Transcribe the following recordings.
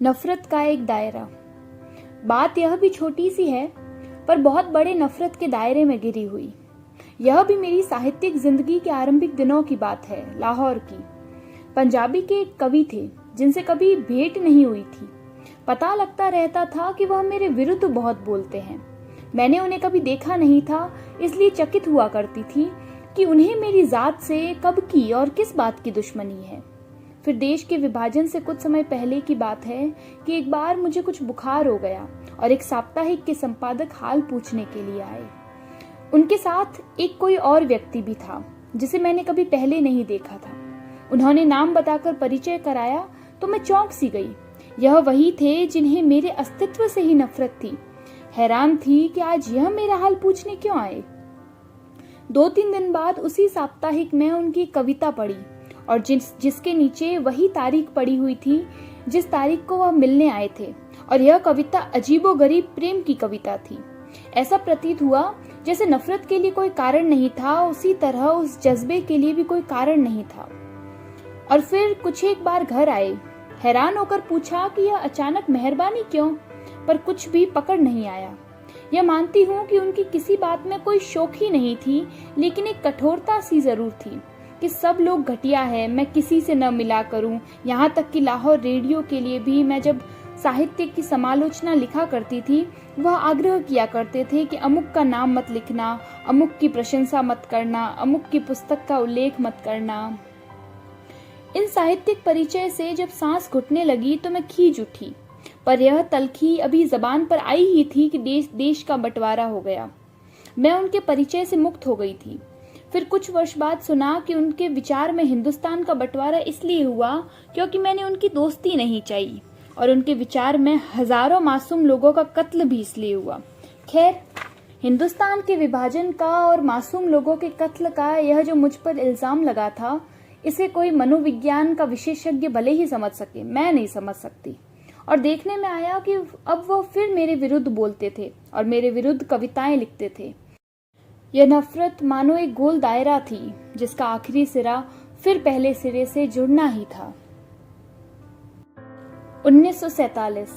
नफरत का एक दायरा। बात यह भी छोटी सी है पर बहुत बड़े नफरत के दायरे में गिरी हुई। यह भी मेरी साहित्यिक जिंदगी के आरंभिक दिनों की बात है। लाहौर की पंजाबी के एक कवि थे जिनसे कभी भेंट नहीं हुई थी। पता लगता रहता था कि वह मेरे विरुद्ध बहुत बोलते हैं। मैंने उन्हें कभी देखा नहीं था, इसलिए चकित हुआ करती थी कि उन्हें मेरी जात से कब की और किस बात की दुश्मनी है। फिर देश के विभाजन से कुछ समय पहले की बात है कि एक बार मुझे कुछ बुखार हो गया और एक साप्ताहिक के संपादक हाल पूछने के लिए आए। उनके साथ एक कोई और व्यक्ति भी था जिसे मैंने कभी पहले नहीं देखा था। उन्होंने नाम बताकर परिचय कराया तो मैं चौंक सी गई। यह वही थे जिन्हें मेरे अस्तित्व से ही नफरत थी। हैरान थी कि आज यह मेरा हाल पूछने क्यों आए। 2-3 दिन बाद उसी साप्ताहिक में उनकी कविता पढ़ी और जिसके नीचे वही तारीख पड़ी हुई थी जिस तारीख को वह मिलने आए थे, और यह कविता अजीबोगरीब प्रेम की कविता थी। ऐसा प्रतीत हुआ जैसे नफरत के लिए कोई कारण नहीं था, उसी तरह उस जज्बे के लिए भी कोई कारण नहीं था। और फिर कुछ एक बार घर आए। हैरान होकर पूछा कि यह अचानक मेहरबानी क्यों, पर कुछ भी पकड़ नहीं आया। यह मानती हूँ कि उनकी किसी बात में कोई शौक ही नहीं थी, लेकिन एक कठोरता सी जरूर थी कि सब लोग घटिया है, मैं किसी से न मिला करूं। यहाँ तक कि लाहौर रेडियो के लिए भी मैं जब साहित्य की समालोचना लिखा करती थी, वह आग्रह किया करते थे कि अमुक का नाम मत लिखना, अमुक की प्रशंसा मत करना, अमुक की पुस्तक का उल्लेख मत करना। इन साहित्यिक परिचय से जब सांस घुटने लगी तो मैं खींच उठी, पर यह तलखी अभी जबान पर आई ही थी कि देश का बंटवारा हो गया। मैं उनके परिचय से मुक्त हो गई थी। फिर कुछ वर्ष बाद सुना कि उनके विचार में हिंदुस्तान का बंटवारा इसलिए हुआ क्योंकि मैंने उनकी दोस्ती नहीं चाहिए, और उनके विचार में हजारों मासूम लोगों का कत्ल भी इसलिए हुआ। खैर, हिंदुस्तान के विभाजन का और मासूम लोगों के कत्ल का यह जो मुझ पर इल्जाम लगा था, इसे कोई मनोविज्ञान का विशेषज्ञ भले ही समझ सके, मैं नहीं समझ सकती। और देखने में आया कि अब वह फिर मेरे विरुद्ध बोलते थे और मेरे विरुद्ध कविताएं लिखते थे। यह नफरत मानो एक गोल दायरा थी जिसका आखिरी सिरा फिर पहले सिरे से जुड़ना ही था। 1947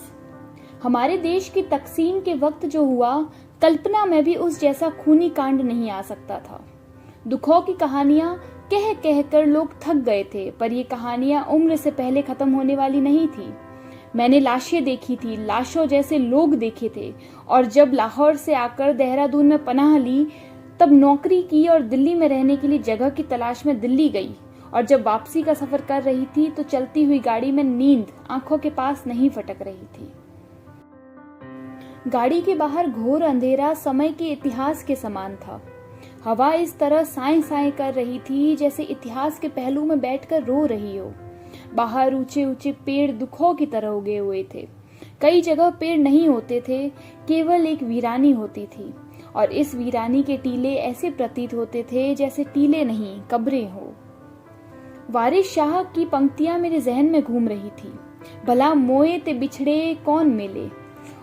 हमारे देश की तकसीम के वक्त जो हुआ, कल्पना में भी उस जैसा खूनी कांड नहीं आ सकता था। दुखों की कहानियां कह कह कर लोग थक गए थे, पर ये कहानियां उम्र से पहले खत्म होने वाली नहीं थी। मैंने लाशें देखी थी, लाशों जैसे लोग देखे थे, और जब लाहौर से आकर देहरादून में पनाह ली तब नौकरी की और दिल्ली में रहने के लिए जगह की तलाश में दिल्ली गई। और जब वापसी का सफर कर रही थी तो चलती हुई गाड़ी में नींद आंखों के पास नहीं फटक रही थी। गाड़ी के बाहर घोर अंधेरा समय के इतिहास के समान था। हवा इस तरह साए साए कर रही थी जैसे इतिहास के पहलू में बैठकर रो रही हो। बाहर ऊंचे ऊंचे पेड़ दुखों की तरह उगे हुए थे। कई जगह पेड़ नहीं होते थे, केवल एक वीरानी होती थी, और इस वीरानी के टीले ऐसे प्रतीत होते थे जैसे टीले नहीं, कब्रें हो। वारिस शाह की पंक्तियां मेरे जहन में घूम रही थी। भला मोए ते बिछड़े कौन मिले।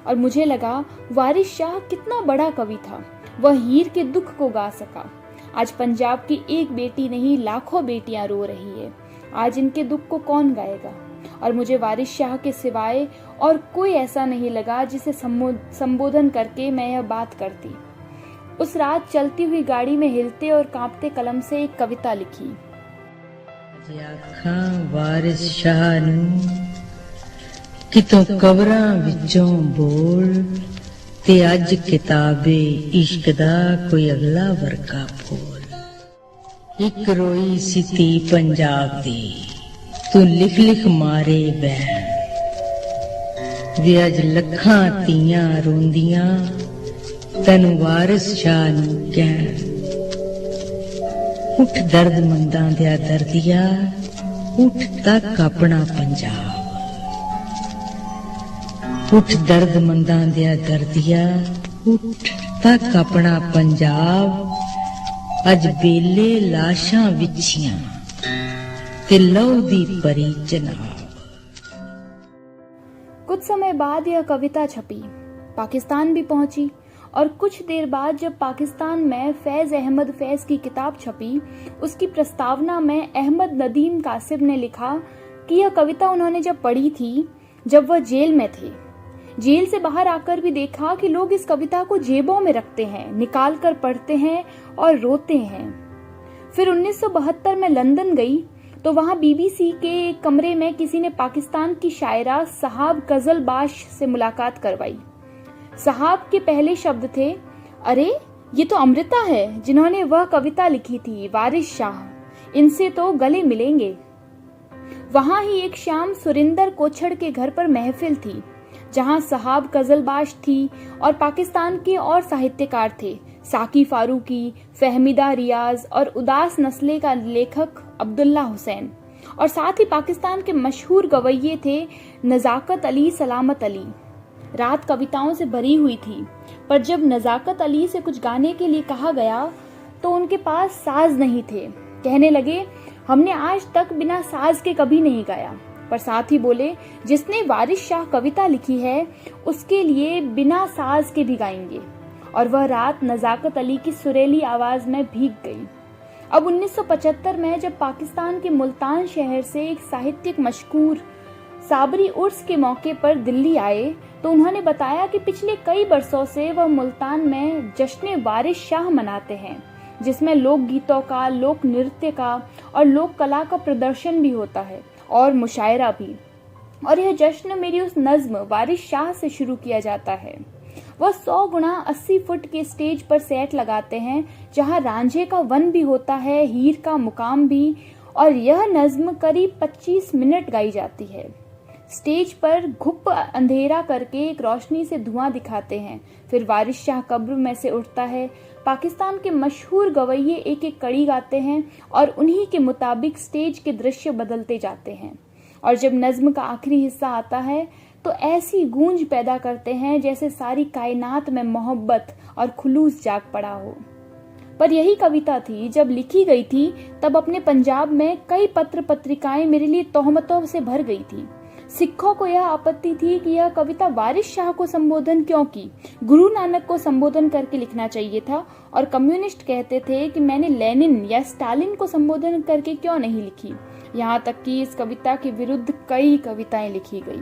और मुझे लगा वारिस शाह कितना बड़ा कवि था, वह हीर के दुख को गा सका। आज पंजाब की एक बेटी नहीं, लाखों बेटियां रो रही है। आज इनके दुख को कौन गाएगा। और मुझे वारिस शाह के सिवाय और कोई ऐसा नहीं लगा जिसे संबोधन करके मैं यह बात करती। उस रात चलती हुई गाड़ी में हिलते और कांपते कलम से एक कविता लिखी। वारिस शाह नूं कितों कबरां विचों बोल ते अज किताबे इश्क दा कोई अगला वर्का फूल। एक रोई सी धी पंजाब दी तू लिख लिख मारे बैन वे अज लखां धीआं रोंदियां तैनू वारिस शाह नूं कहण। उठ दर्द मंदां दिया दर्दिया, उठ तक अपना पंजाब। उठ दर्द मंदां दिया दर्दिया, उठ तक अपना पंजाब। अज बेले लाशां विछियां ते लहू दी परी जनाब। कुछ समय बाद यह कविता छपी, पाकिस्तान भी पहुंची, और कुछ देर बाद जब पाकिस्तान में फैज अहमद फैज की किताब छपी, उसकी प्रस्तावना में अहमद नदीम कासिब ने लिखा कि यह कविता उन्होंने जब पढ़ी थी जब वह जेल में थे। जेल से बाहर आकर भी देखा कि लोग इस कविता को जेबों में रखते हैं, निकाल कर पढ़ते हैं और रोते हैं। फिर 1972 में लंदन गई तो वहां बीबीसी के एक कमरे में किसी ने पाकिस्तान की शायरा साहब कजलबाश से मुलाकात करवाई। साहब के पहले शब्द थे, अरे ये तो अमृता है जिन्होंने वह कविता लिखी थी, वारिस शाह, इनसे तो गले मिलेंगे। वहां ही एक शाम सुरिंदर कोछड़ के घर पर महफिल थी, जहां साहब कजलबाश थी और पाकिस्तान के और साहित्यकार थे, साकी फारूकी, फहमीदा रियाज और उदास नस्ले का लेखक अब्दुल्ला हुसैन, और साथ ही पाकिस्तान के मशहूर गवैये थे नजाकत अली, सलामत अली। रात कविताओं से भरी हुई थी, पर जब नजाकत अली से कुछ गाने के लिए कहा गया तो उनके पास साज नहीं थे। कहने लगे, हमने आज तक बिना साज के कभी नहीं गाया। पर साथ ही बोले, जिसने वारिस शाह कविता लिखी है उसके लिए बिना साज के भी गाएंगे। और वह रात नजाकत अली की सुरीली आवाज में भीग गई। अब 1975 में जब पाकिस्तान के मुल्तान शहर से एक साहित्यिक मशहूर साबरी उर्स के मौके पर दिल्ली आए तो उन्होंने बताया कि पिछले कई बरसों से वह मुल्तान में जश्न वारिस शाह मनाते हैं, जिसमें लोक गीतों का, लोक नृत्य का और लोक कला का प्रदर्शन भी होता है और मुशायरा भी। और यह जश्न मेरी उस नज्म वारिस शाह से शुरू किया जाता है। वह 100 गुणा 80 फुट के स्टेज पर सेट लगाते हैं, जहां रांझे का वन भी होता है, हीर का मुकाम भी, और यह नज्म करीब 25 मिनट गाई जाती है। स्टेज पर घुप अंधेरा करके एक रोशनी से धुआं दिखाते हैं, फिर वारिस शाह कब्र में से उठता है। पाकिस्तान के मशहूर गवैये एक एक कड़ी गाते हैं और उन्हीं के मुताबिक स्टेज के दृश्य बदलते जाते हैं। और जब नज्म का आखिरी हिस्सा आता है तो ऐसी गूंज पैदा करते हैं जैसे सारी कायनात में मोहब्बत और खुलूस जाग पड़ा हो। पर यही कविता थी जब लिखी गई थी तब अपने पंजाब में कई पत्र पत्रिकाएं मेरे लिए तोहमतों से भर गई थी। सिखों को यह आपत्ति थी कि यह कविता वारिस शाह को संबोधन क्यों की, गुरु नानक को संबोधन करके लिखना चाहिए था। और कम्युनिस्ट कहते थे कि मैंने लेनिन या स्टालिन को संबोधन करके क्यों नहीं लिखी। यहाँ तक कि इस कविता के विरुद्ध कई कविताएं लिखी गई।